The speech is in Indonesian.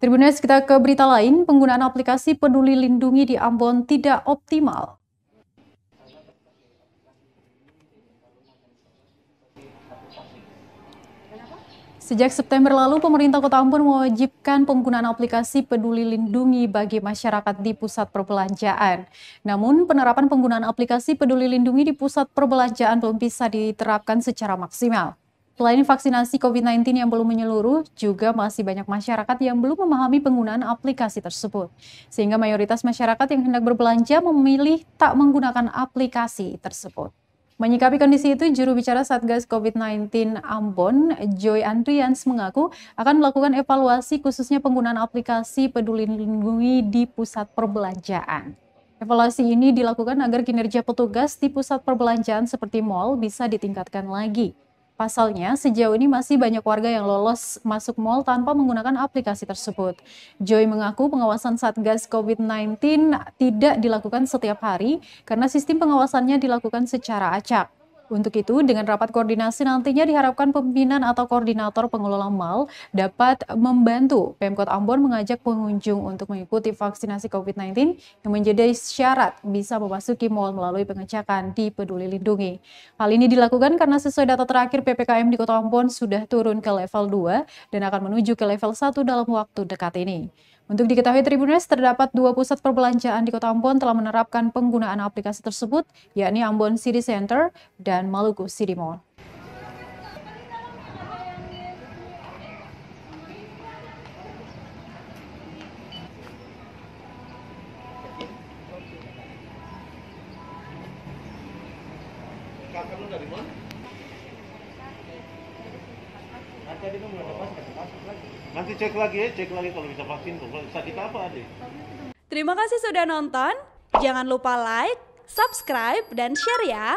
Tribuners, kita ke berita lain, penggunaan aplikasi Peduli Lindungi di Ambon tidak optimal. Sejak September lalu, pemerintah Kota Ambon mewajibkan penggunaan aplikasi Peduli Lindungi bagi masyarakat di pusat perbelanjaan. Namun, penerapan penggunaan aplikasi Peduli Lindungi di pusat perbelanjaan belum bisa diterapkan secara maksimal. Selain vaksinasi COVID-19 yang belum menyeluruh, juga masih banyak masyarakat yang belum memahami penggunaan aplikasi tersebut. Sehingga mayoritas masyarakat yang hendak berbelanja memilih tak menggunakan aplikasi tersebut. Menyikapi kondisi itu, juru bicara Satgas COVID-19 Ambon, Joy Andrians, mengaku akan melakukan evaluasi khususnya penggunaan aplikasi Peduli Lindungi di pusat perbelanjaan. Evaluasi ini dilakukan agar kinerja petugas di pusat perbelanjaan seperti mal bisa ditingkatkan lagi. Pasalnya, sejauh ini masih banyak warga yang lolos masuk mal tanpa menggunakan aplikasi tersebut. Joy mengaku pengawasan Satgas COVID-19 tidak dilakukan setiap hari karena sistem pengawasannya dilakukan secara acak. Untuk itu, dengan rapat koordinasi nantinya diharapkan pimpinan atau koordinator pengelola mal dapat membantu Pemkot Ambon mengajak pengunjung untuk mengikuti vaksinasi COVID-19 yang menjadi syarat bisa memasuki mal melalui pengecekan di Peduli Lindungi. Hal ini dilakukan karena sesuai data terakhir PPKM di Kota Ambon sudah turun ke level 2 dan akan menuju ke level 1 dalam waktu dekat ini. Untuk diketahui Tribuners, terdapat 2 pusat perbelanjaan di Kota Ambon telah menerapkan penggunaan aplikasi tersebut, yakni Ambon City Center dan Maluku City Mall. Kakak lu dari mana? Nanti cek lagi kalau bisa vaksin tuh. Sakit apa adik? Terima kasih sudah nonton. Jangan lupa like, subscribe, dan share ya.